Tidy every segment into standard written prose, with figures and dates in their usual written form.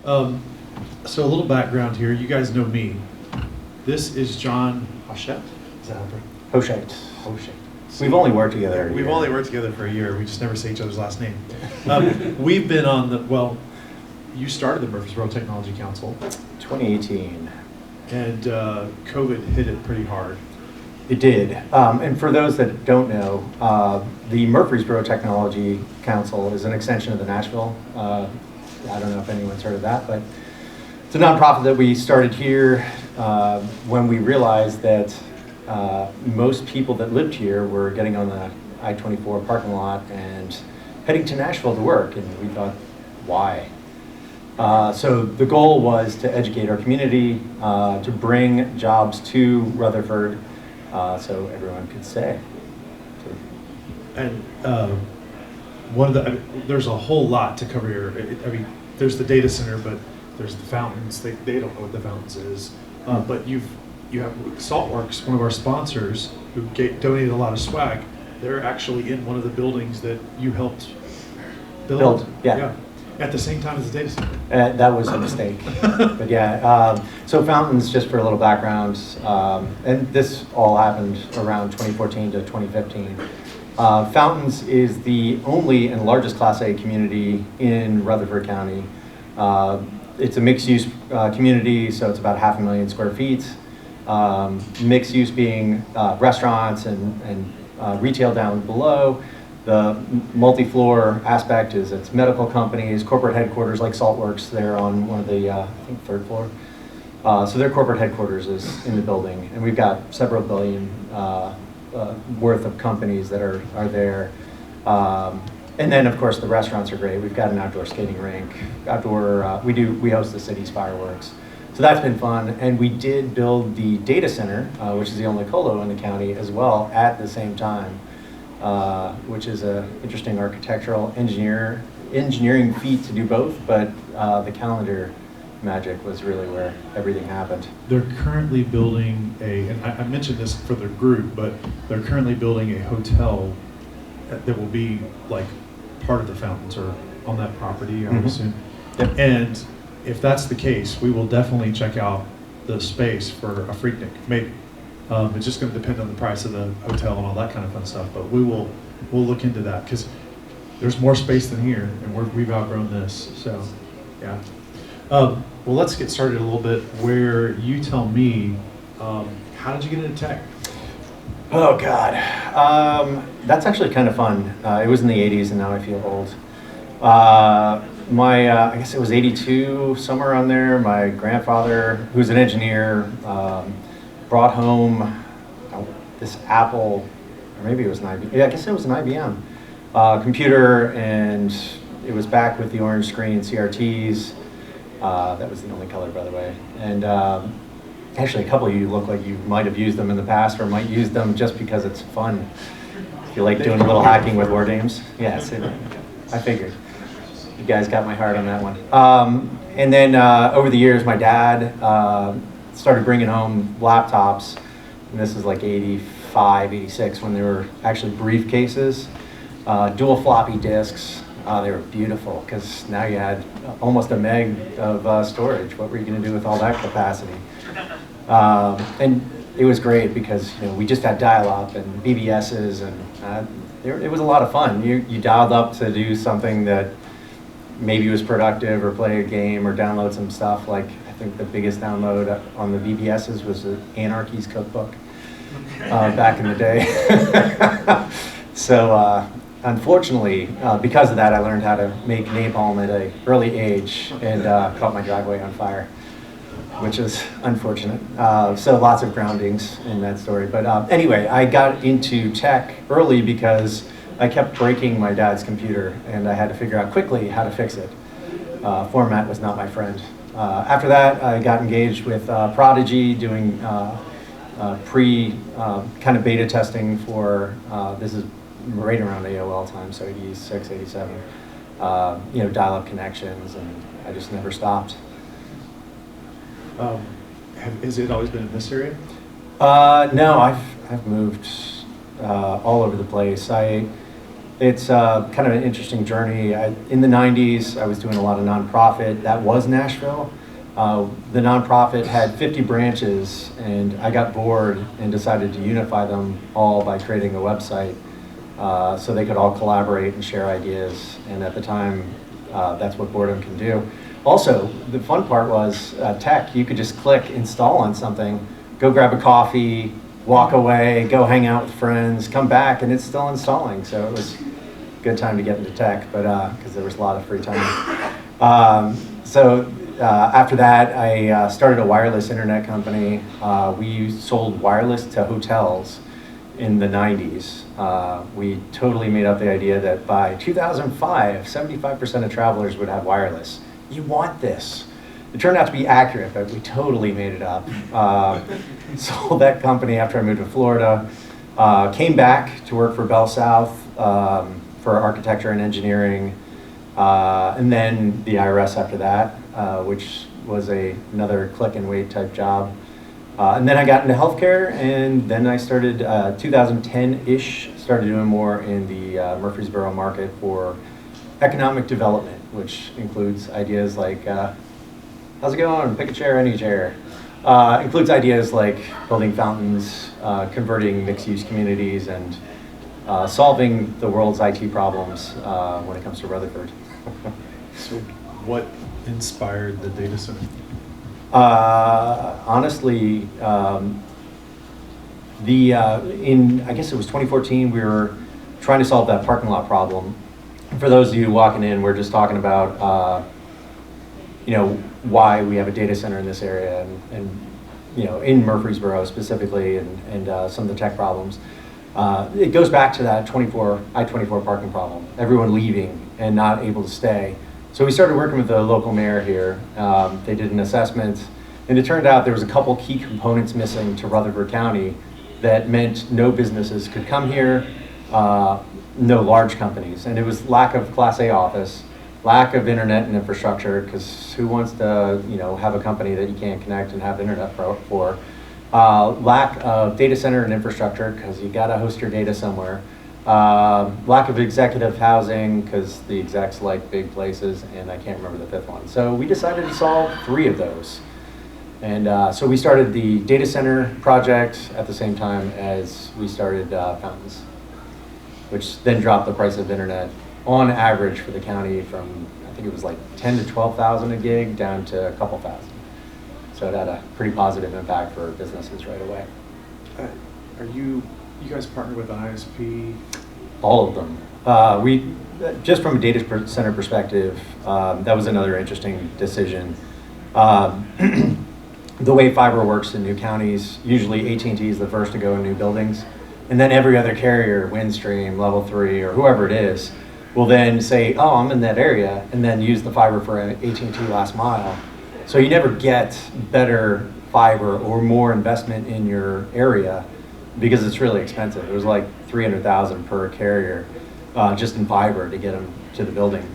So a little background here. You guys know me. This is Jon Hoscheit. Is that right? Hoscheit. We've only worked together. We've only worked together for a year. We just never say each other's last name. We've been on the, you started the Murfreesboro Technology Council. 2018. And COVID hit it pretty hard. It did. And for those that don't know, the Murfreesboro Technology Council is an extension of the Nashville. I don't know if anyone's heard of that, but it's a nonprofit that we started here when we realized that most people that lived here were getting on the I-24 parking lot and heading to Nashville to work, and we thought, why? So the goal was to educate our community, to bring jobs to Rutherford, so everyone could stay. And there's a whole lot to cover here. I mean, there's the data center, but there's the fountains. They don't know what the fountains is. But you have Saltworks, one of our sponsors, who donated a lot of swag. They're actually in one of the buildings that you helped build. Yeah. At the same time as the data center. That was a mistake. But yeah, so fountains, just for a little background, and this all happened around 2014 to 2015. Fountains is the only and largest Class A community in Rutherford County. It's a mixed-use community, so it's about 500,000 square feet. Mixed use being restaurants and retail down below. The multi-floor aspect is it's medical companies, corporate headquarters like Saltworks. They're on one of the, I think, third floor. So their corporate headquarters is in the building, and we've got several billion worth of companies that are there. And then, of course, the restaurants are great. We've got an outdoor skating rink, we host the city's fireworks. So that's been fun. And we did build the data center, which is the only colo in the county as well, at the same time, which is an interesting architectural engineering feat to do both, but the calendar magic was really where everything happened. They're currently building and I mentioned this for the group, but they're currently building a hotel that will be like part of the fountains or on that property, I would assume. Yep. And if that's the case, we will definitely check out the space for a PhreakNIC, maybe. It's just going to depend on the price of the hotel and all that kind of fun stuff, but we'll look into that because there's more space than here, and we've outgrown this. So, yeah. Well, let's get started a little bit. Where you tell me, how did you get into tech? Oh God, that's actually kind of fun. It was in the '80s, and now I feel old. I guess it was '82, somewhere on there. My grandfather, who's an engineer, brought home this Apple, or maybe it was an IBM. Yeah, I guess it was an IBM computer, and it was back with the orange screen CRTs. That was the only color, by the way. And actually, a couple of you look like you might have used them in the past, or might use them just because it's fun. If you like doing a little hacking with war games, yes, I figured. You guys got my heart on that one. And then over the years, my dad started bringing home laptops, and this is like 85, 86, when they were actually briefcases, dual floppy disks. They were beautiful, because now you had almost a meg of storage. What were you going to do with all that capacity? And it was great because we just had dial-up and BBSs, and it was a lot of fun. You dialed up to do something that maybe was productive, or play a game, or download some stuff. Like, I think the biggest download on the BBSs was the Anarchy's cookbook back in the day. So unfortunately, because of that, I learned how to make napalm at an early age, and caught my driveway on fire, which is unfortunate. So lots of groundings in that story. But anyway, I got into tech early because I kept breaking my dad's computer, and I had to figure out quickly how to fix it. Format was not my friend. After that, I got engaged with Prodigy, doing kind of beta testing for, this is right around AOL time, so 86, 87, dial-up connections, and I just never stopped. Has it always been in this area? No, I've moved all over the place. It's kind of an interesting journey. In the 90s, I was doing a lot of nonprofit. That was Nashville. The nonprofit had 50 branches, and I got bored and decided to unify them all by creating a website so they could all collaborate and share ideas. And at the time, that's what boredom can do. Also, the fun part was tech. You could just click install on something, go grab a coffee, walk away, go hang out with friends, come back, and it's still installing. So it was a good time to get into tech, but because there was a lot of free time. After that, I started a wireless internet company. We sold wireless to hotels in the 90s. We totally made up the idea that by 2005, 75% of travelers would have wireless. You want this. It turned out to be accurate, but we totally made it up. Sold that company after I moved to Florida. Came back to work for Bell South for architecture and engineering. And then the IRS after that, which was another click and wait type job. And then I got into healthcare, and then I started 2010-ish, started doing more in the Murfreesboro market for economic development, which includes ideas like, how's it going? Pick a chair, any chair. Includes ideas like building fountains, converting mixed-use communities, and solving the world's IT problems when it comes to Rutherford. So what inspired the data center? Honestly, in I guess it was 2014, we were trying to solve that parking lot problem. For those of you walking in, we're just talking about why we have a data center in this area, and in Murfreesboro specifically, and some of the tech problems. It goes back to that I-24 parking problem. Everyone leaving and not able to stay. So we started working with the local mayor here. They did an assessment, and it turned out there was a couple key components missing to Rutherford County that meant no businesses could come here, no large companies. And it was lack of Class A office, lack of internet and infrastructure, because who wants to have a company that you can't connect and have internet for? Lack of data center and infrastructure, because you gotta host your data somewhere. Lack of executive housing, because the execs like big places, and I can't remember the fifth one. So we decided to solve 3 of those. And so we started the data center project at the same time as we started fountains, which then dropped the price of internet on average for the county from, I think it was like 10 to 12,000 a gig down to a couple thousand. So it had a pretty positive impact for businesses right away. Are you guys partnered with an ISP? All of them. We just from a data center perspective, that was another interesting decision. The way fiber works in new counties, usually AT&T is the first to go in new buildings, and then every other carrier, Windstream, Level 3, or whoever it is, will then say, oh, I'm in that area, and then use the fiber for AT&T last mile. So you never get better fiber or more investment in your area because it's really expensive. It was like $300,000 per carrier just in fiber to get them to the building.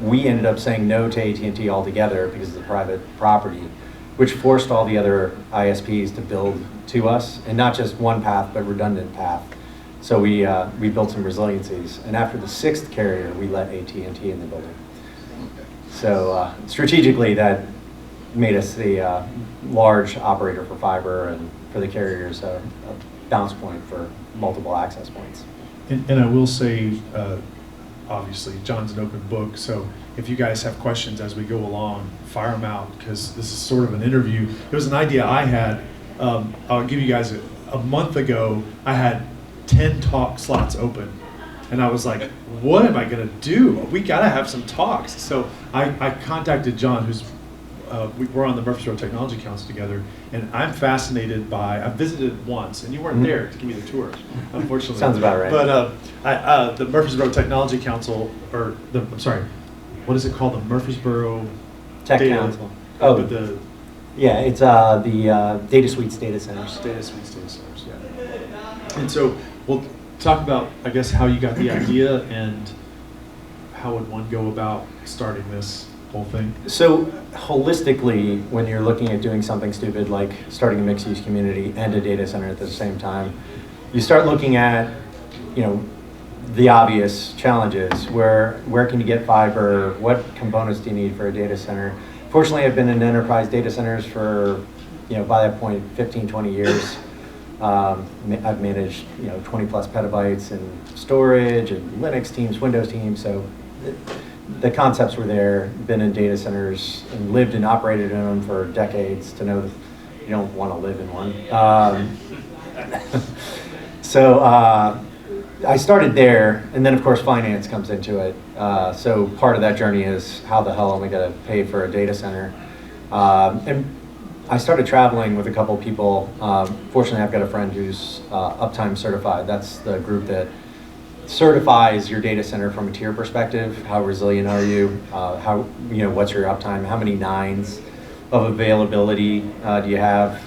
We ended up saying no to AT&T altogether because of the private property, which forced all the other ISPs to build to us, and not just one path, but redundant path. So we built some resiliencies, and after the 6th carrier, we let AT&T in the building. So strategically, that made us the large operator for fiber, and for the carriers, a bounce point for multiple access points. And I will say, obviously, John's an open book, so if you guys have questions as we go along, fire them out, because this is sort of an interview. It was an idea I had. I'll give you guys a month ago, I had 10 talk slots open. And I was like, what am I gonna do? We gotta have some talks. So I contacted John, who's, we're on the Murfreesboro Technology Council together, and I'm fascinated by, I visited once, and you weren't there to give me the tour, unfortunately. Sounds about right. But the Murfreesboro Technology Council, or I'm sorry, what is it called? The Murfreesboro Tech Data Council. Oh, Oh, yeah, it's the Data Suites Data Centers. Data Suites Data Centers, yeah. And so we'll talk about, I guess, how you got the idea and how would one go about starting this whole thing? So holistically, when you're looking at doing something stupid like starting a mixed-use community and a data center at the same time, you start looking at, the obvious challenges. Where can you get fiber? What components do you need for a data center? Fortunately, I've been in enterprise data centers for, by that point, 15, 20 years. I've managed, 20 plus petabytes in storage and Linux teams, Windows teams. So the concepts were there. Been in data centers and lived and operated in them for decades to know that you don't want to live in one. So I started there, and then of course finance comes into it. So part of that journey is how the hell am I going to pay for a data center? And I started traveling with a couple of people. Fortunately, I've got a friend who's Uptime certified. That's the group that certifies your data center from a tier perspective. How resilient are you? What's your uptime? How many nines of availability do you have?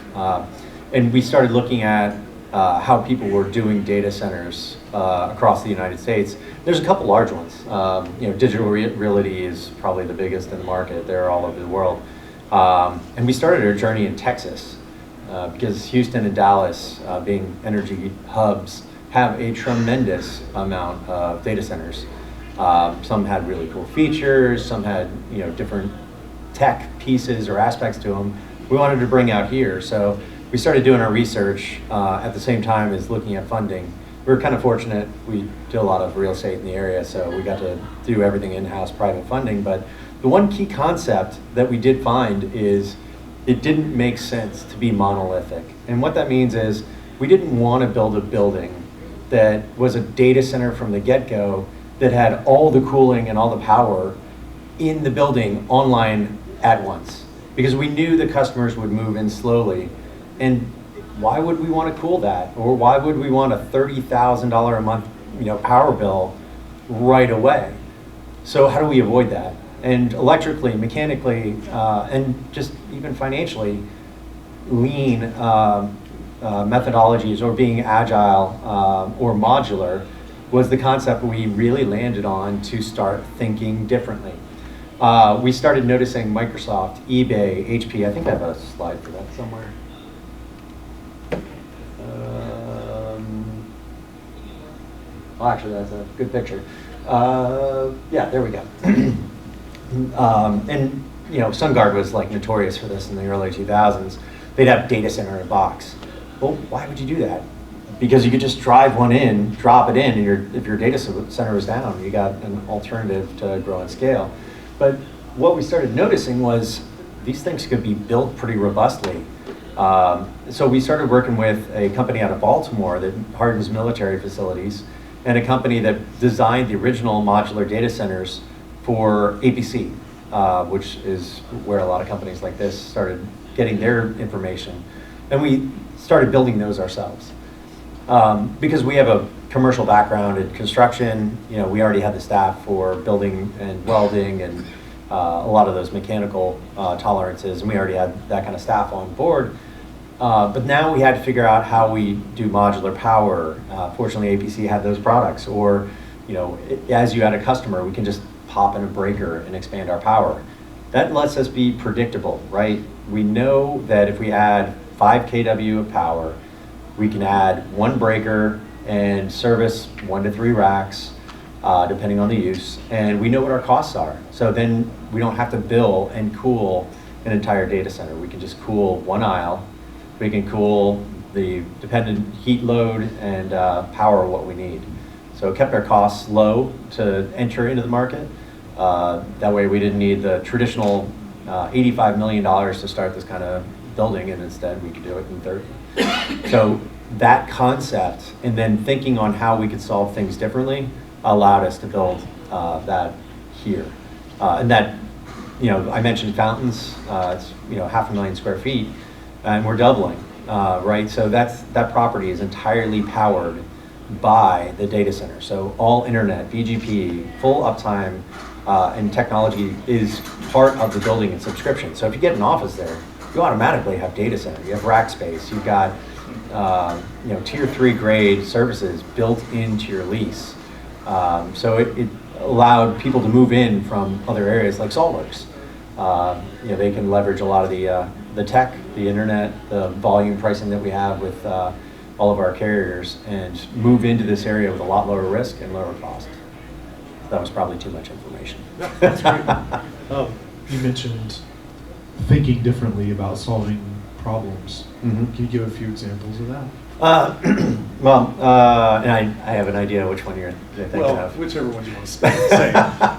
And we started looking at how people were doing data centers across the United States. There's a couple large ones. Digital Realty is probably the biggest in the market. They're all over the world. And we started our journey in Texas because Houston and Dallas, being energy hubs, have a tremendous amount of data centers. Some had really cool features, some had different tech pieces or aspects to them. We wanted to bring out here, so we started doing our research at the same time as looking at funding. We were kind of fortunate. We did a lot of real estate in the area, so we got to do everything in-house, private funding. But the one key concept that we did find is it didn't make sense to be monolithic. And what that means is we didn't want to build a building that was a data center from the get-go that had all the cooling and all the power in the building online at once, because we knew the customers would move in slowly. And why would we want to cool that? Or why would we want a $30,000 a month power bill right away? So how do we avoid that? And electrically, mechanically, and just even financially, lean methodologies or being agile or modular was the concept we really landed on to start thinking differently. We started noticing Microsoft, eBay, HP. I think I have a slide for that somewhere. Well, actually, that's a good picture. Yeah, there we go. And SunGard was like notorious for this in the early 2000s. They'd have data center in a box. Well, why would you do that? Because you could just drive one in, drop it in, and if your data center was down, you got an alternative to grow and scale. But what we started noticing was these things could be built pretty robustly. So we started working with a company out of Baltimore that hardens military facilities, and a company that designed the original modular data centers for APC, which is where a lot of companies like this started getting their information. And we started building those ourselves. Because we have a commercial background in construction, we already had the staff for building and welding and a lot of those mechanical tolerances, and we already had that kind of staff on board. But now we had to figure out how we do modular power. Fortunately, APC had those products. Or, as you add a customer, we can just pop in a breaker and expand our power. That lets us be predictable, right? We know that if we add 5 kW of power, we can add one breaker and service 1 to 3 racks, depending on the use, and we know what our costs are. So then we don't have to bill and cool an entire data center. We can just cool one aisle. We can cool the dependent heat load and power what we need. So it kept our costs low to enter into the market. That way we didn't need the traditional $85 million to start this kind of building, and instead we could do it in 30. So that concept, and then thinking on how we could solve things differently, allowed us to build that here. And that, I mentioned fountains, it's 500,000 square feet, and we're doubling, right? So that property is entirely powered by the data center. So all internet, BGP, full uptime, and technology is part of the building and subscription. So if you get an office there, you automatically have data center. You have rack space. You've got tier 3 grade services built into your lease. So it allowed people to move in from other areas like Saltworks. They can leverage a lot of the tech, the internet, the volume pricing that we have with all of our carriers and move into this area with a lot lower risk and lower cost. That was probably too much information. That's great. You mentioned thinking differently about solving problems. Mhm. Can you give a few examples of that? And I have an idea which one you're thinking of. Whichever one you want to say.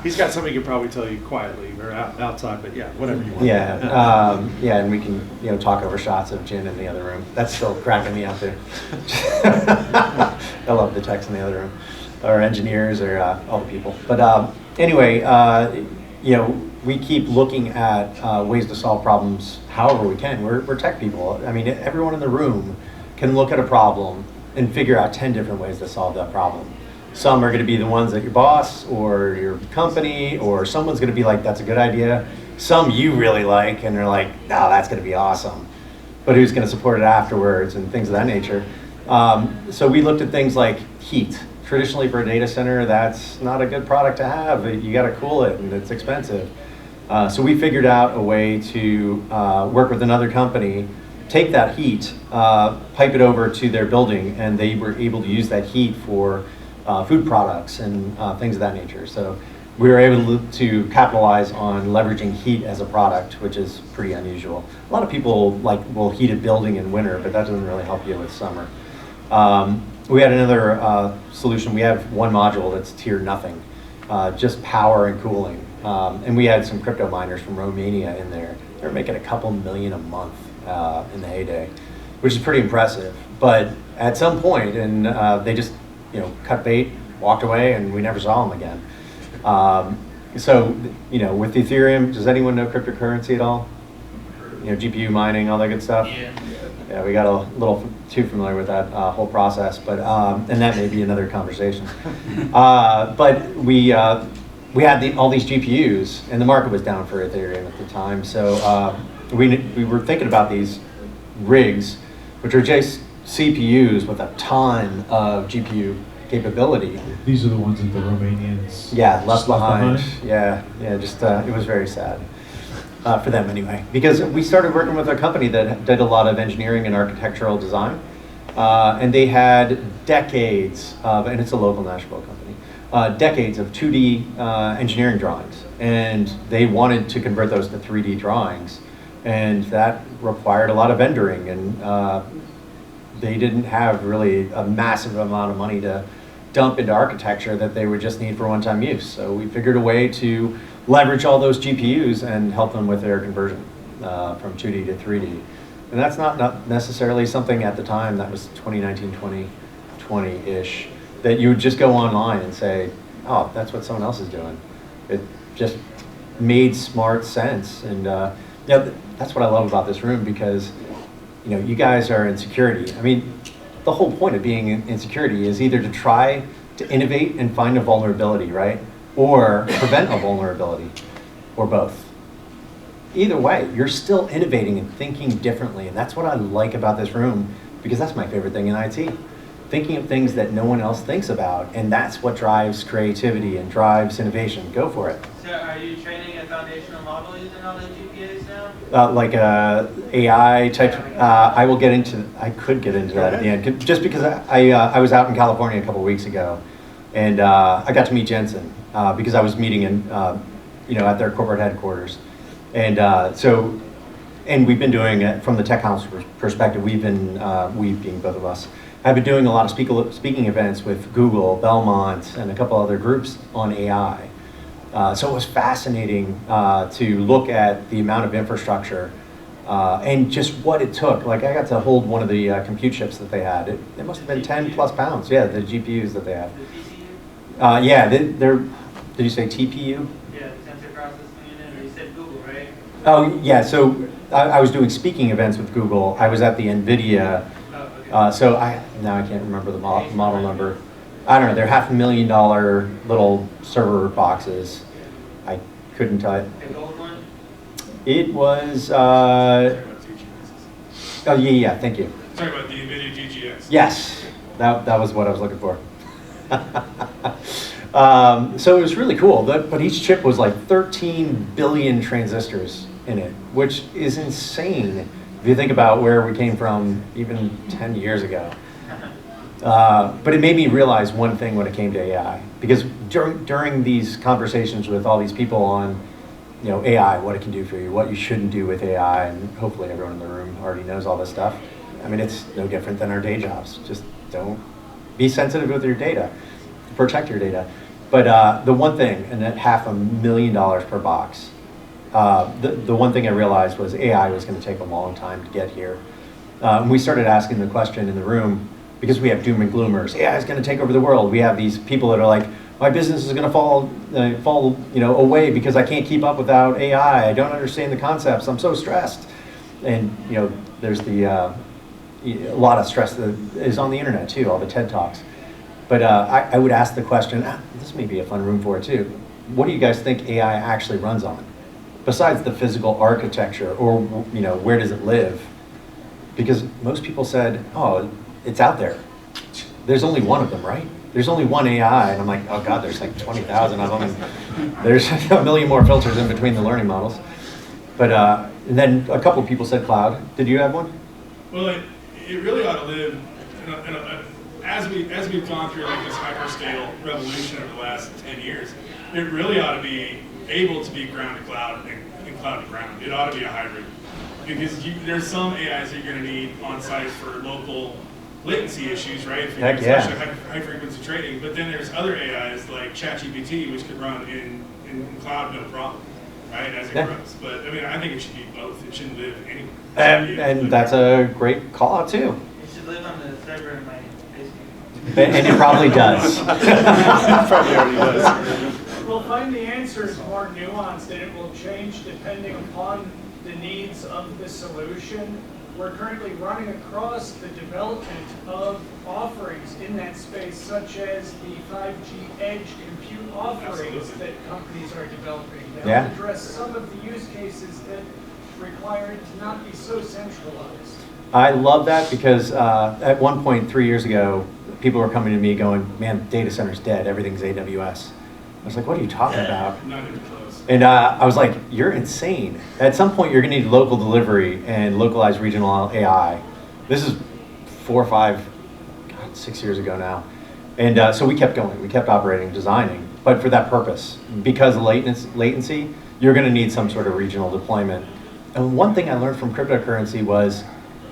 He's got something he can probably tell you quietly or outside, but yeah, whatever you want. Yeah, and we can talk over shots of gin in the other room. That's still cracking me up there. I love the techs in the other room, or engineers, or all the people. But anyway, we keep looking at ways to solve problems however we can. We're tech people. I mean, everyone in the room can look at a problem and figure out 10 different ways to solve that problem. Some are going to be the ones that your boss or your company or someone's going to be like, that's a good idea. Some you really like and they're like, no, that's going to be awesome. But who's going to support it afterwards and things of that nature. So we looked at things like heat. Traditionally for a data center, that's not a good product to have. You got to cool it and it's expensive. So we figured out a way to work with another company, take that heat, pipe it over to their building, and they were able to use that heat for food products and things of that nature. So we were able to capitalize on leveraging heat as a product, which is pretty unusual. A lot of people will heat a building in winter, but that doesn't really help you with summer. We had another solution. We have one module that's tier nothing, just power and cooling. And we had some crypto miners from Romania in there. They were making a couple million a month in the heyday, which is pretty impressive. But at some point, and they just cut bait, walked away, and we never saw them again. So with Ethereum, does anyone know cryptocurrency at all? GPU mining, all that good stuff. Yeah, we got a little too familiar with that whole process, but and that may be another conversation. But we had all these GPUs, and the market was down for Ethereum at the time. So we were thinking about these rigs, which are just CPUs with a ton of GPU capability. These are the ones that the Romanians left behind. Yeah, just it was very sad for them anyway, because we started working with a company that did a lot of engineering and architectural design, and they had decades of, and it's a local Nashville company, decades of 2D engineering drawings, and they wanted to convert those to 3D drawings, and that required a lot of vendoring, and they didn't have really a massive amount of money to dump into architecture that they would just need for one-time use. So we figured a way to leverage all those GPUs and help them with their conversion from 2D to 3D. And that's not necessarily something at the time, that was 2019, 2020-ish, that you would just go online and say, oh, that's what someone else is doing. It just made smart sense. And that's what I love about this room, because you guys are in security. I mean, the whole point of being in security is either to try to innovate and find a vulnerability, right? Or prevent a vulnerability, or both. Either way, you're still innovating and thinking differently, and that's what I like about this room, because that's my favorite thing in IT. Thinking of things that no one else thinks about, and that's what drives creativity and drives innovation. Go for it. So are you training a foundational model using all the GPUs now? Like AI type, I could get into that at the end, just because I was out in California a couple weeks ago, and I got to meet Jensen, because I was meeting in, at their corporate headquarters. And and we've been doing it from the tech house perspective. We being both of us, have been doing a lot of speaking events with Google, Belmont, and a couple other groups on AI. So it was fascinating to look at the amount of infrastructure and just what it took. Like, I got to hold one of the compute chips that they had. It must have been 10 plus pounds. Yeah, the GPUs that they have. They're, did you say TPU? Yeah, the tensor processing unit, or you said Google, right? Oh, yeah, so I was doing speaking events with Google. I was at the NVIDIA. Oh, okay. Now I can't remember the model number. I don't know, they're $500,000 little server boxes. I couldn't tell you. The gold one? It was, thank you. Talking about the NVIDIA GGX. Yes, that was what I was looking for. So it was really cool, but each chip was like 13 billion transistors in it, which is insane if you think about where we came from even 10 years ago. But it made me realize one thing when it came to AI, because during these conversations with all these people on, AI, what it can do for you, what you shouldn't do with AI, and hopefully everyone in the room already knows all this stuff. I mean, it's no different than our day jobs. Just don't be sensitive with your data, protect your data. But the one thing, and at $500,000 per box, the one thing I realized was AI was going to take a long time to get here. And we started asking the question in the room, because we have doom and gloomers. AI is going to take over the world. We have these people that are like, my business is going to fall away because I can't keep up without AI. I don't understand the concepts. I'm so stressed. And there's a lot of stress that is on the internet too, all the TED Talks. But I would ask the question, this may be a fun room for it too. What do you guys think AI actually runs on? Besides the physical architecture, or where does it live? Because most people said, oh, it's out there. There's only one of them, right? There's only one AI, and I'm like, oh God, there's like 20,000 of them, and there's a million more filters in between the learning models. But and then a couple of people said cloud. Did you have one? Well, it really ought to live as we've gone through like this hyperscale revolution over the last 10 years. It really ought to be able to be ground to cloud and cloud to ground. It ought to be a hybrid, because there's some AIs that you're going to need on site for local latency issues, right? Heck yeah. Especially high frequency trading. But then there's other AIs like ChatGPT, which could run in cloud no problem, right? As it grows. But I mean, I think it should be both. It shouldn't live anywhere. And that's a great call out too. It should live on the server in my basement. And it probably does. Probably already does. We'll find the answer is more nuanced, and it will change depending upon the needs of the solution. We're currently running across the development of offerings in that space, such as the 5G edge compute offerings that companies are developing. They'll address some of the use cases that require it to not be so centralized. I love that, because at one point 3 years ago, people were coming to me going, man, data center's dead, everything's AWS. I was like, what are you talking about? Not even close. And I was like, you're insane. At some point, you're going to need local delivery and localized regional AI. This is 6 years ago now. And so we kept going. We kept operating, designing, but for that purpose. Because of latency, you're going to need some sort of regional deployment. And one thing I learned from cryptocurrency was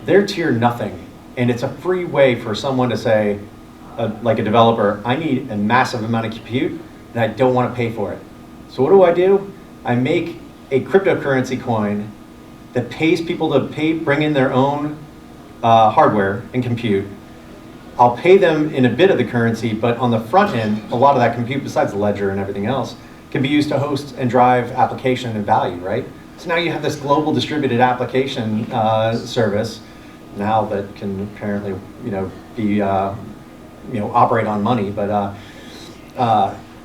they're tier nothing. And it's a free way for someone to say, like a developer, I need a massive amount of compute, and I don't want to pay for it. So what do? I make a cryptocurrency coin that pays people to bring in their own hardware and compute. I'll pay them in a bit of the currency, but on the front end, a lot of that compute, besides the ledger and everything else, can be used to host and drive application and value, right? So now you have this global distributed application service now that can apparently, be operate on money, but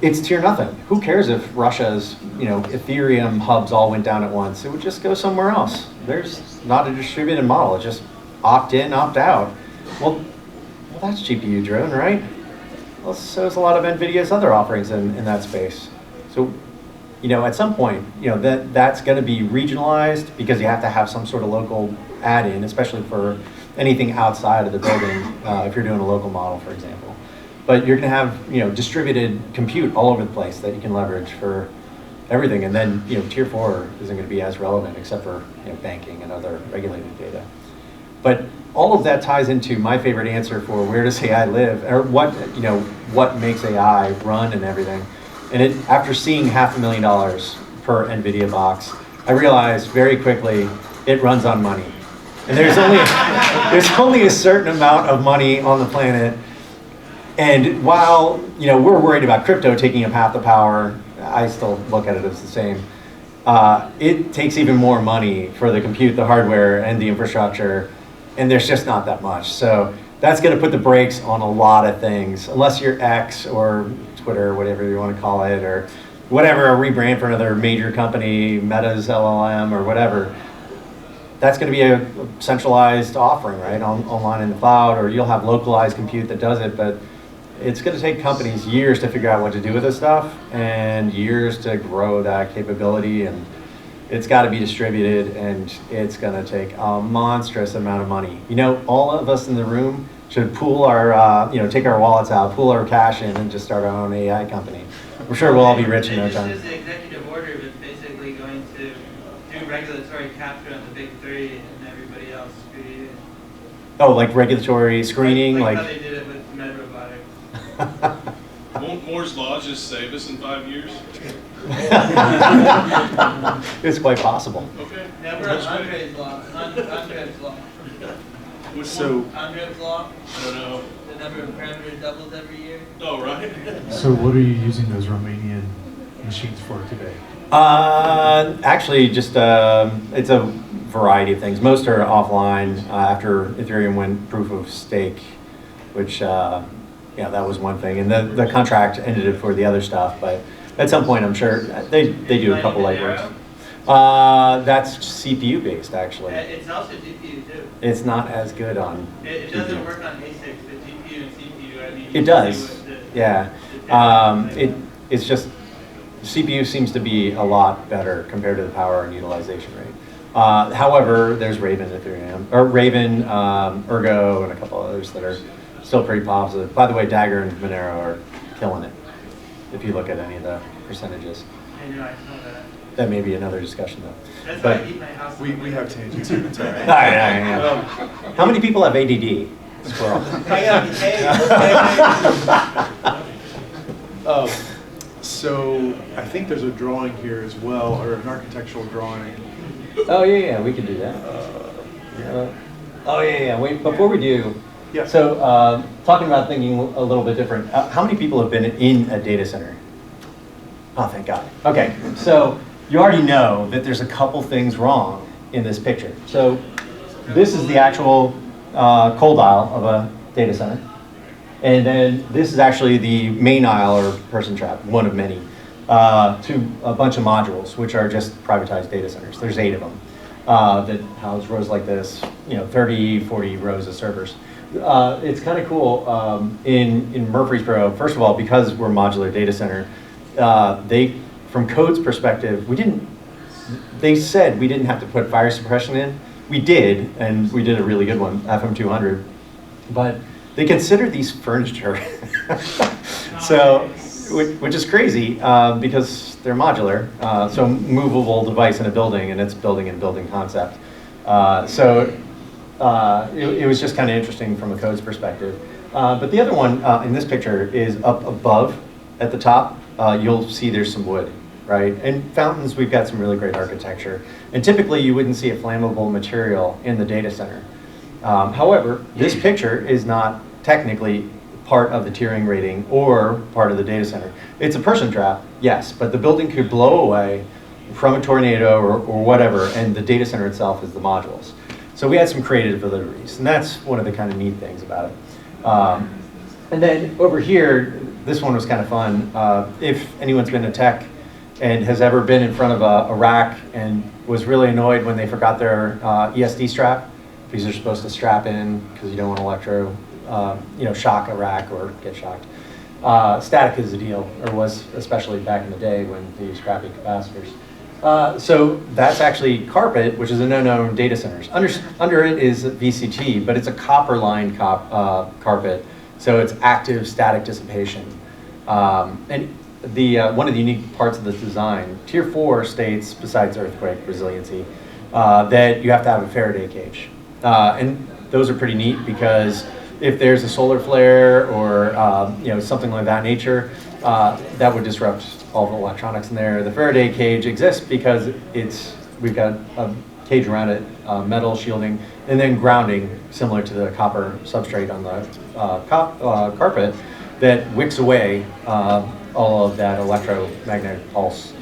it's tier nothing. Who cares if Russia's, Ethereum hubs all went down at once? It would just go somewhere else. There's not a distributed model. It's just opt in, opt out. Well, that's GPU driven, right? Well, so is a lot of NVIDIA's other offerings in that space. So, at some point, that's going to be regionalized, because you have to have some sort of local add-in, especially for anything outside of the building, if you're doing a local model, for example. But you're going to have, distributed compute all over the place that you can leverage for everything. And then, tier 4 isn't going to be as relevant, except for, banking and other regulated data. But all of that ties into my favorite answer for where does AI live, or what makes AI run and everything. And after seeing $500,000 per NVIDIA box, I realized very quickly it runs on money. And there's only a certain amount of money on the planet. And while we're worried about crypto taking up half the power, I still look at it as the same. It takes even more money for the compute, the hardware, and the infrastructure, and there's just not that much. So that's going to put the brakes on a lot of things, unless you're X or Twitter, whatever you want to call it, or whatever, a rebrand for another major company, Meta's LLM or whatever. That's going to be a centralized offering, right, online in the cloud, or you'll have localized compute that does it, but it's going to take companies years to figure out what to do with this stuff, and years to grow that capability, and it's got to be distributed, and it's going to take a monstrous amount of money. All of us in the room should pool our, take our wallets out, pool our cash in, and just start our own AI company. I'm sure we'll all be rich in no time. This is the executive order that's basically going to do regulatory capture on the big three and everybody else. Oh, like regulatory screening, like how they did it with med robotics. Won't Moore's Law just save us in 5 years? It's quite possible. Okay. Never Andre's law. Andre's law. So, Andre's law. I don't know. The number of parameters doubles every year. Oh, right. so what are you using those Romanian machines for today? Actually, just it's a variety of things. Most are offline after Ethereum went proof of stake, which that was one thing, and the contract ended it for the other stuff. But at some point, I'm sure they do a couple light works. That's CPU based, actually. It's also GPU too. It's not as good on. It doesn't work on ASICs, but GPU and CPU. I mean, It does. Yeah. It's just. CPU seems to be a lot better compared to the power and utilization rate. However, there's Raven Ethereum, or Raven, Ergo, and a couple others that are still pretty positive. By the way, Dagger and Monero are killing it, if you look at any of the percentages. I know, I saw that. That may be another discussion, though. That's But- why I keep my house. We have tangents here, it's all right. Yeah. How many people have ADD? Squirrel. So I think there's a drawing here as well, or an architectural drawing. Oh, yeah, we can do that. Wait, before we do, Yeah. so talking about thinking a little bit different, how many people have been in a data center? Oh, thank God. Okay, so you already know that there's a couple things wrong in this picture. So this is the actual cold aisle of a data center. And then this is actually the main aisle or person trap, one of many, to a bunch of modules, which are just privatized data centers. There's 8 of them that house rows like this, 30, 40 rows of servers. It's kind of cool in Murfreesboro, first of all, because we're a modular data center, from code's perspective, they said we didn't have to put fire suppression in. We did, and we did a really good one, FM200, but they consider these furniture, which is crazy because they're modular, so movable device in a building, and it's building in building concept. It was just kind of interesting from a code's perspective. But the other one in this picture is up above at the top. You'll see there's some wood, right? And fountains, we've got some really great architecture. And typically you wouldn't see a flammable material in the data center. However, this picture is not technically part of the tiering rating or part of the data center. It's a person trap, yes, but the building could blow away from a tornado or whatever, and the data center itself is the modules. So we had some creative liberties, and that's one of the kind of neat things about it. And then over here, this one was kind of fun. If anyone's been to tech and has ever been in front of a rack and was really annoyed when they forgot their ESD strap, because they're supposed to strap in because you don't want electro, shock a rack or get shocked. Static is the deal, or was especially back in the day when they used crappy capacitors. So that's actually carpet, which is a no-no in data centers. Under it is VCT, but it's a copper-lined carpet, so it's active static dissipation. And one of the unique parts of this design, Tier 4 states, besides earthquake resiliency, that you have to have a Faraday cage. And those are pretty neat because if there's a solar flare or something like that nature, that would disrupt all the electronics in there. The Faraday cage exists because we've got a cage around it, metal shielding, and then grounding similar to the copper substrate on the carpet that wicks away all of that electromagnetic pulse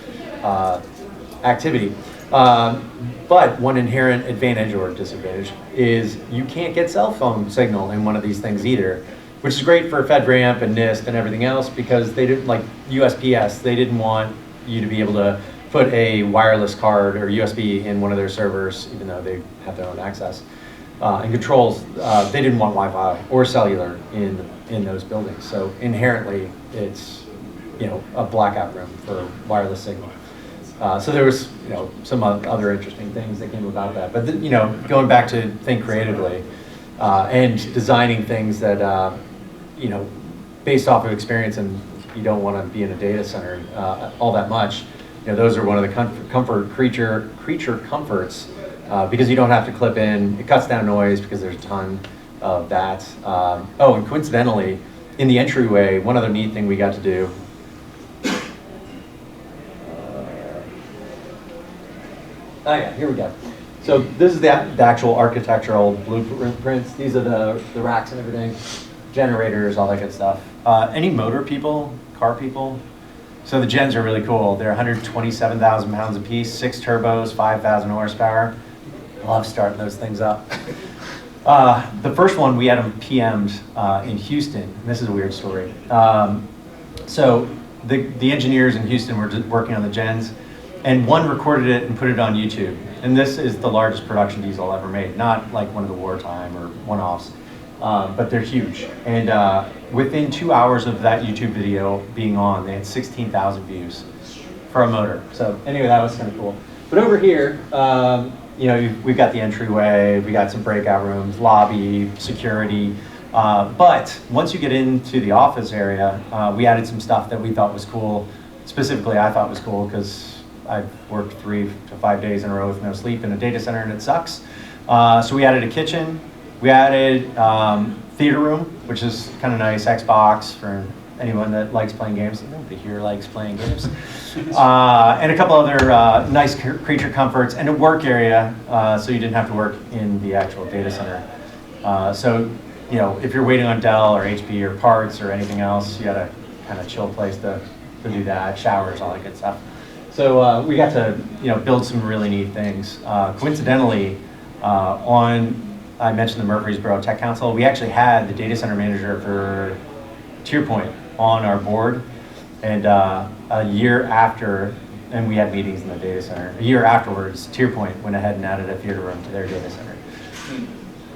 activity. But one inherent advantage or disadvantage is you can't get cell phone signal in one of these things either, which is great for FedRAMP and NIST and everything else because they didn't, like USPS, they didn't want you to be able to put a wireless card or USB in one of their servers, even though they have their own access. And controls, they didn't want Wi-Fi or cellular in those buildings. So inherently, it's a blackout room for wireless signal. So there was some other interesting things that came about that. But going back to think creatively, and designing things that, you know, based off of experience, and you don't want to be in a data center all that much. You know, those are one of the creature comforts because you don't have to clip in. It cuts down noise because there's a ton of that. Oh, and coincidentally, in the entryway, one other neat thing we got to do. Oh yeah, here we go. So this is the actual architectural blueprints. These are the racks and everything, generators, all that good stuff. Any motor people, car people? So the gens are really cool. They're 127,000 pounds a piece, 6 turbos, 5,000 horsepower. Love starting those things up. The first one, we had them PM'd in Houston. And this is a weird story. So the engineers in Houston were just working on the gens, and one recorded it and put it on YouTube. And this is the largest production diesel ever made, not like one of the wartime or one-offs, but they're huge. And within 2 hours of that YouTube video being on, they had 16,000 views for a motor. So anyway, that was kind of cool. But over here, you know, we've got the entryway, we got some breakout rooms, lobby, security. But once you get into the office area, we added some stuff that we thought was cool. Specifically, I thought was cool because I've worked 3 to 5 days in a row with no sleep in a data center, and it sucks. So we added a kitchen. We added theater room, which is kind of nice. Xbox for anyone that likes playing games. Nobody here likes playing games. And a couple other nice creature comforts, and a work area, so you didn't have to work in the actual data center. So, you know, if you're waiting on Dell or HP or parts or anything else, you got a kind of chill place to do that. Showers, all that good stuff. So we got to, you know, build some really neat things. Coincidentally, I mentioned the Murfreesboro Tech Council. We actually had the data center manager for TierPoint on our board, and a year after, and we had meetings in the data center. A year afterwards, TierPoint went ahead and added a theater room to their data center.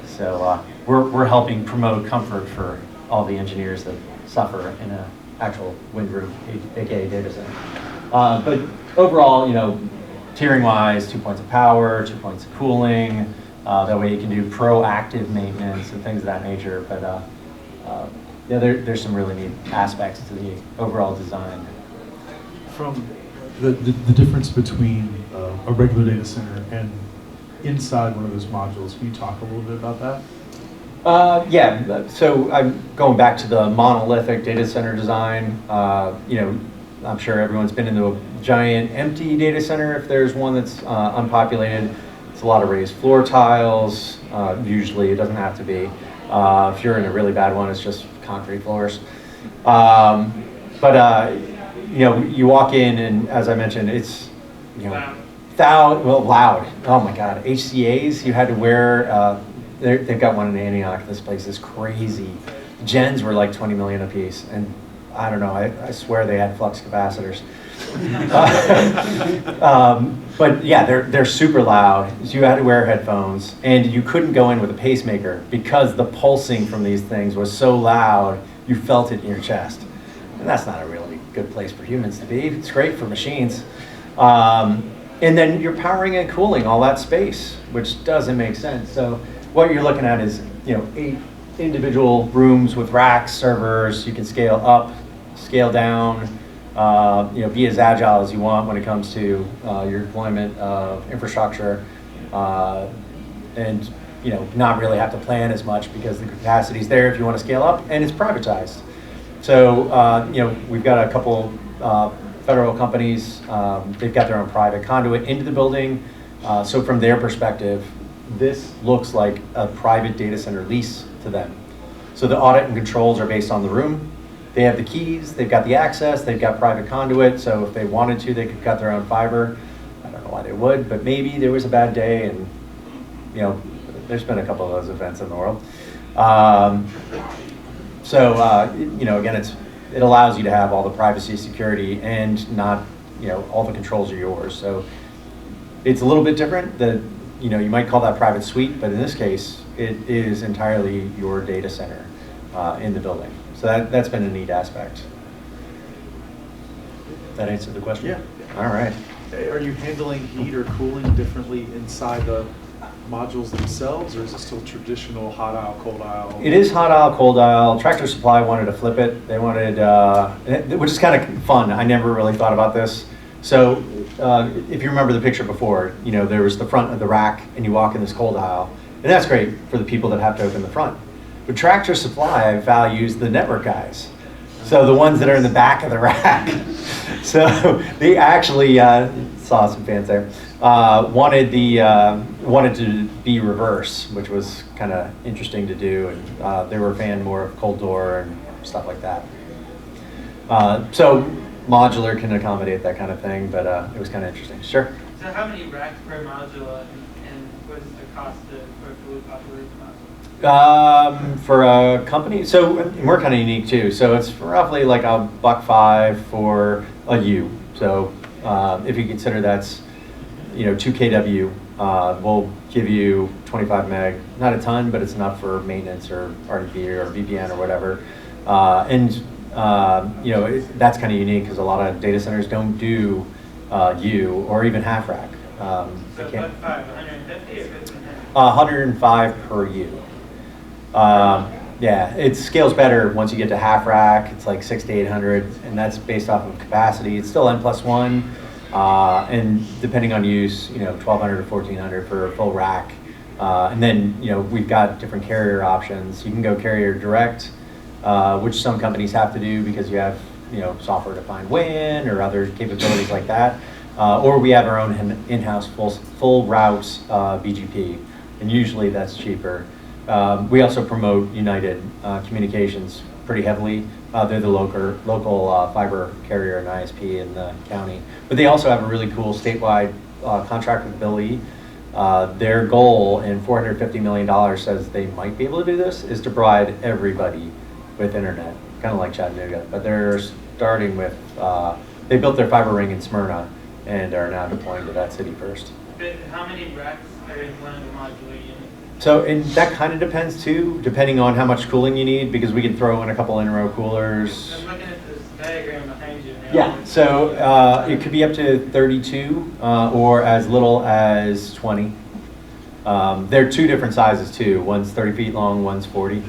So we're helping promote comfort for all the engineers that suffer in an actual wind room, aka data center. But overall, you know, tiering wise, 2 points of power, 2 points of cooling. That way you can do proactive maintenance and things of that nature. But yeah, there's some really neat aspects to the overall design. From the difference between a regular data center and inside one of those modules, can you talk a little bit about that? Yeah, so I'm going back to the monolithic data center design. You know, I'm sure everyone's been into a giant empty data center. If there's one that's unpopulated, it's a lot of raised floor tiles. Usually it doesn't have to be. If you're in a really bad one, it's just concrete floors. You know, you walk in and as I mentioned, it's, you know, loud. Oh my God, HCAs, you had to wear, they've got one in Antioch. This place is crazy. Gens were like 20 million a piece, and I don't know, I swear they had flux capacitors. But yeah, they're super loud. So you had to wear headphones, and you couldn't go in with a pacemaker because the pulsing from these things was so loud, you felt it in your chest. And that's not a really good place for humans to be. It's great for machines. And then you're powering and cooling all that space, which doesn't make sense. So what you're looking at is, you know, 8 individual rooms with racks, servers. You can scale up, scale down, you know, be as agile as you want when it comes to your deployment of infrastructure, and you know, not really have to plan as much because the capacity's there if you want to scale up, and it's privatized. So you know, we've got a couple federal companies. They've got their own private conduit into the building. So from their perspective, this looks like a private data center lease to them. So the audit and controls are based on the room. They have the keys, they've got the access, they've got private conduit, so if they wanted to, they could cut their own fiber. I don't know why they would, but maybe there was a bad day, and you know, there's been a couple of those events in the world. You know, again, it allows you to have all the privacy, security, and not, you know, all the controls are yours. So it's a little bit different. You know, you might call that private suite, but in this case, it is entirely your data center in the building. So that's been a neat aspect. That answered the question? Yeah. All right. Are you handling heat or cooling differently inside the modules themselves, or is it still traditional hot aisle, cold aisle? It is hot aisle, cold aisle. Tractor Supply wanted to flip it. They wanted, which is kind of fun. I never really thought about this. So if you remember the picture before, you know, there was the front of the rack and you walk in this cold aisle. And that's great for the people that have to open the front. But Tractor Supply values the network guys. So the ones that are in the back of the rack. So they actually, saw some fans there, wanted to be reverse, which was kind of interesting to do. And they were a fan more of cold door and stuff like that. So modular can accommodate that kind of thing, but it was kind of interesting. Sure. So how many racks per module, and what is the cost for a fully populated module? For a company, so we're kind of unique too. So it's roughly like $1.05 for a U. So if you consider that's, you know, 2 kW, we'll give you 25 meg. Not a ton, but it's enough for maintenance or RDP or VPN or whatever. You know, that's kind of unique because a lot of data centers don't do U or even half rack. So what, 150 or 1500? 105 per U. Yeah, it scales better once you get to half rack. It's like 600 to 800, and that's based off of capacity. It's still N+1, and depending on use, you know, 1200 to 1400 for a full rack. And then, you know, we've got different carrier options. You can go carrier direct, which some companies have to do because you have, you know, software-defined WAN or other capabilities like that. Or we have our own in-house full route BGP, and usually that's cheaper. We also promote United Communications pretty heavily. They're the local fiber carrier and ISP in the county. But they also have a really cool statewide contract with Bill E. Their goal in $450 million says they might be able to do this, is to provide everybody with internet, kind of like Chattanooga. But they're starting with, they built their fiber ring in Smyrna and are now deploying to that city first. But how many racks are in one of the modular units? So, and that kind of depends too, depending on how much cooling you need, because we can throw in a couple in-row coolers. I'm looking at this diagram behind you now. Yeah, so it could be up to 32 or as little as 20. They're two different sizes too. One's 30 feet long, one's 40.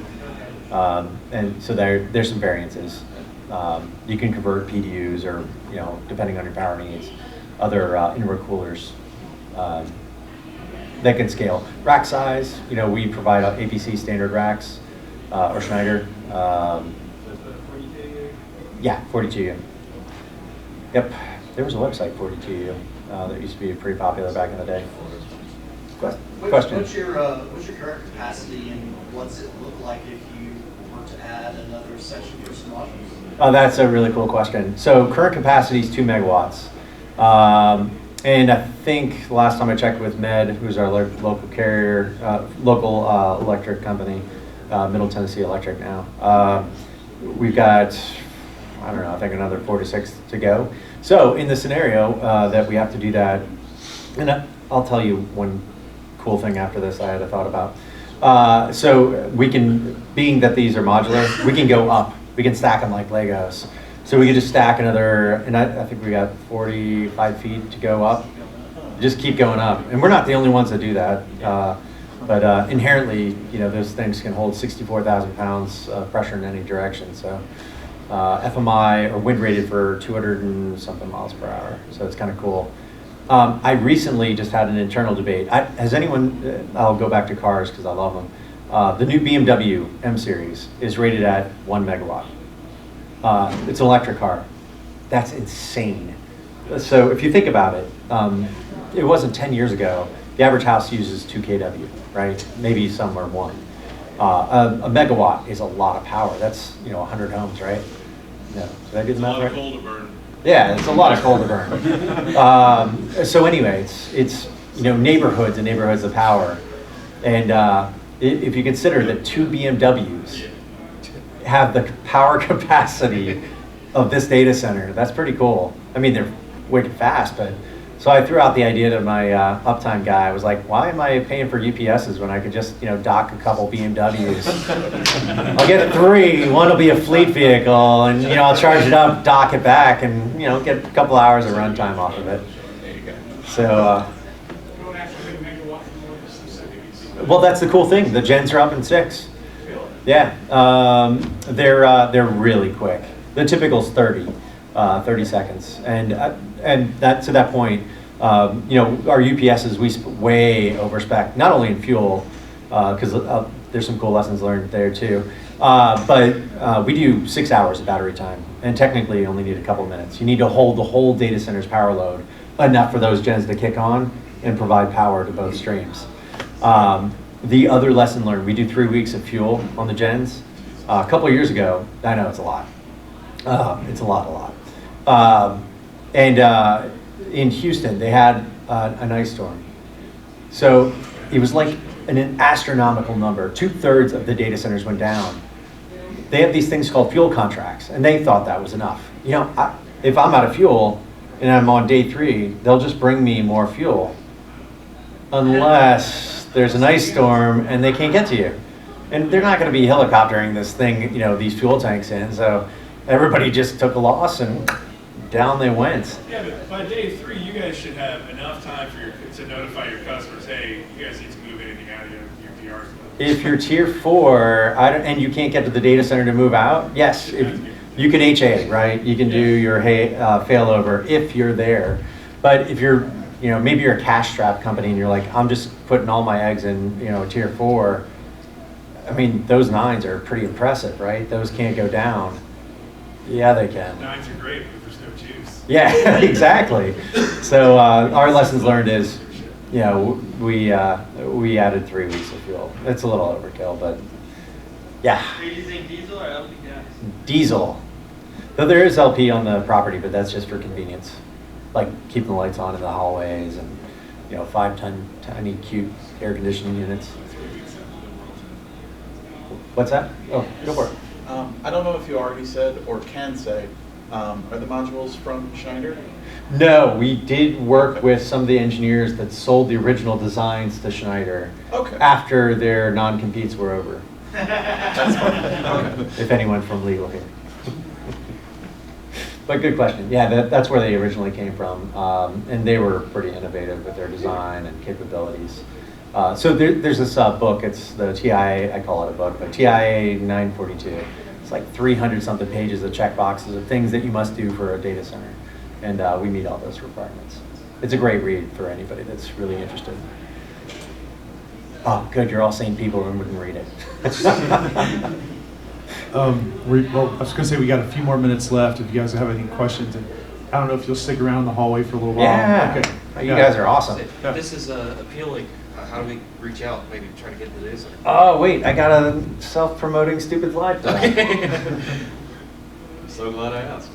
And so there's some variances. You can convert PDUs or, you know, depending on your power needs, other in-row coolers. That can scale. Rack size, you know, we provide APC standard racks or Schneider. Yeah, 42U. Yep, there was a website, 42U, that used to be pretty popular back in the day. Question? What's your current capacity, and what's it look like if you were to add another section for some modules? Oh, that's a really cool question. So current capacity is 2 megawatts. And I think the last time I checked with Med, who's our local carrier, local electric company, Middle Tennessee Electric now, we've got, I don't know, I think another 4 to 6 to go. So in the scenario that we have to do that, and I'll tell you one cool thing after this I had a thought about. So we can, being that these are modular, we can go up. We can stack them like Legos. So we could just stack another, and I think we got 45 feet to go up. Just keep going up. And we're not the only ones that do that. But inherently, you know, those things can hold 64,000 pounds of pressure in any direction. So FMI, or wind rated for 200 and something miles per hour. So it's kind of cool. I recently just had an internal debate. Has anyone, I'll go back to cars because I love them. The new BMW M Series is rated at 1 megawatt. It's an electric car. That's insane. So if you think about it, it wasn't 10 years ago. The average house uses 2 kW, right? Maybe somewhere 1. A megawatt is a lot of power. That's, you know, 100 homes, right? No, did I do the math right? It's a lot of coal to burn. Yeah, it's a lot of coal to burn. So anyway, it's you know, neighborhoods and neighborhoods of power. And if you consider that 2 BMWs have the power capacity of this data center, that's pretty cool. I mean, they're wicked fast, but so I threw out the idea to my uptime guy. I was like, why am I paying for UPSs when I could just, you know, dock a couple BMWs? I'll get 3, one will be a fleet vehicle, and, you know, I'll charge it up, dock it back, and, you know, get a couple hours of runtime off of it. So, Don't actually make a megawatt more than 6 Well, that's the cool thing. The gens are up in 6. Yeah, they're really quick. The typical's 30 seconds, and that to that point, you know, our UPSs we way over spec, not only in fuel, because there's some cool lessons learned there too, but we do 6 hours of battery time, and technically you only need a couple minutes. You need to hold the whole data center's power load enough for those gens to kick on and provide power to both streams. The other lesson learned, we do 3 weeks of fuel on the gens. A couple of years ago, I know it's a lot. It's a lot. And in Houston, they had an ice storm. So it was like an astronomical number. 2/3 of the data centers went down. They have these things called fuel contracts, and they thought that was enough. You know, if I'm out of fuel and I'm on day 3, they'll just bring me more fuel. Unless there's an ice storm and they can't get to you. And they're not going to be helicoptering this thing, you know, these fuel tanks in. So everybody just took a loss and down they went. Yeah, but by day 3, you guys should have enough time to notify your customers, hey, you guys need to move anything out of your PRs. If you're tier 4 and you can't get to the data center to move out, yes, you can HA, right? You can do your failover if you're there. But if you're, you know, maybe you're a cash-strapped company and you're like, I'm just putting all my eggs in, you know, tier 4. I mean, those 9s are pretty impressive, right? Those can't go down. Yeah, they can. 9s are great, but there's no juice. Yeah, exactly. So our lessons learned is, you know, we added 3 weeks of fuel. It's a little overkill, but yeah. Are you using diesel or LP gas? Diesel. Though there is LP on the property, but that's just for convenience. Like keeping the lights on in the hallways and, you know, 5-ton tiny cute air conditioning units. What's that? Oh, go for it. I don't know if you already said or can say, are the modules from Schneider? No, we did work with some of the engineers that sold the original designs to Schneider after their non-competes were over. That's fine. Okay. If anyone from legal here. But good question. Yeah, that's where they originally came from. And they were pretty innovative with their design and capabilities. So there's this book, it's the TIA, I call it a book, but TIA 942. It's like 300 something pages of check boxes of things that you must do for a data center. And we meet all those requirements. It's a great read for anybody that's really interested. Oh, good, you're all sane people and wouldn't read it. Well, I was going to say we got a few more minutes left if you guys have any questions. And I don't know if you'll stick around in the hallway for a little while. Yeah, Okay. You guys are awesome. Yeah. This is appealing. How do we reach out? Maybe try to get into this? Oh, wait, I got a self-promoting stupid slide for that. I'm so glad I asked.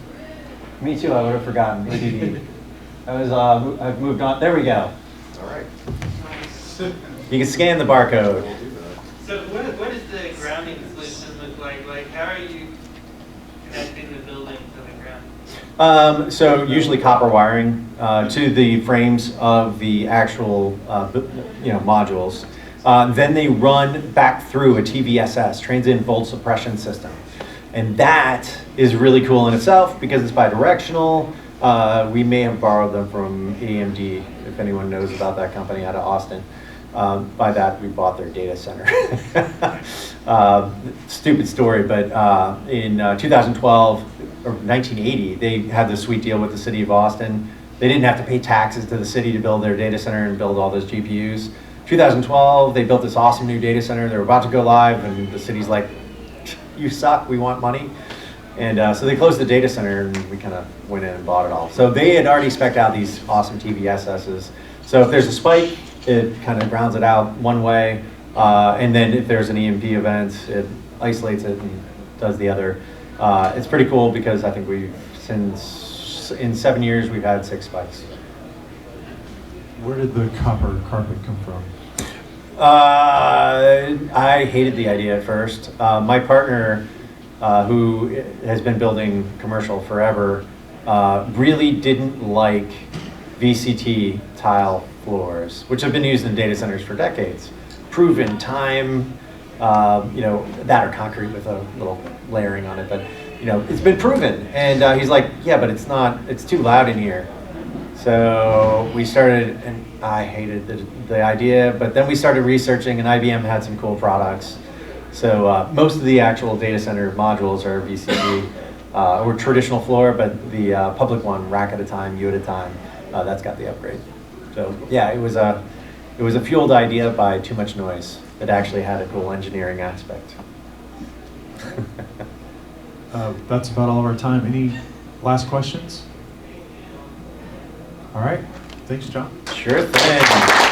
Me too, I would have forgotten. ADD. I've moved on. There we go. All right. You can scan the barcode. We'll do that. So what does the grounding solution look like? Like, how are you connecting the building to the ground? So usually copper wiring to the frames of the actual modules. Then they run back through a TVSS, transient volt suppression system. And that is really cool in itself because it's bidirectional. We may have borrowed them from AMD, if anyone knows about that company out of Austin. By that, we bought their data center. Stupid story, but in 2012 or 1980, they had this sweet deal with the city of Austin. They didn't have to pay taxes to the city to build their data center and build all those GPUs. 2012, they built this awesome new data center. They were about to go live, and the city's like, you suck, we want money. And so they closed the data center, and we kind of went in and bought it all. So they had already spec'd out these awesome TVSSs. So if there's a spike, it kind of grounds it out one way, and then if there's an EMP event, it isolates it and does the other. It's pretty cool because I think in 7 years, we've had 6 spikes. Where did the copper carpet come from? I hated the idea at first. My partner, who has been building commercial forever, really didn't like VCT tile floors, which have been used in data centers for decades. Proven time, that or concrete with a little layering on it, but it's been proven. And he's like, yeah, but it's too loud in here. So we started, and I hated the idea, but then we started researching, and IBM had some cool products. So most of the actual data center modules are VCD, or traditional floor, but the public one, rack at a time, U at a time, that's got the upgrade. So yeah, it was a fueled idea by too much noise. It actually had a cool engineering aspect. That's about all of our time. Any last questions? All right. Thanks, John. Sure thing.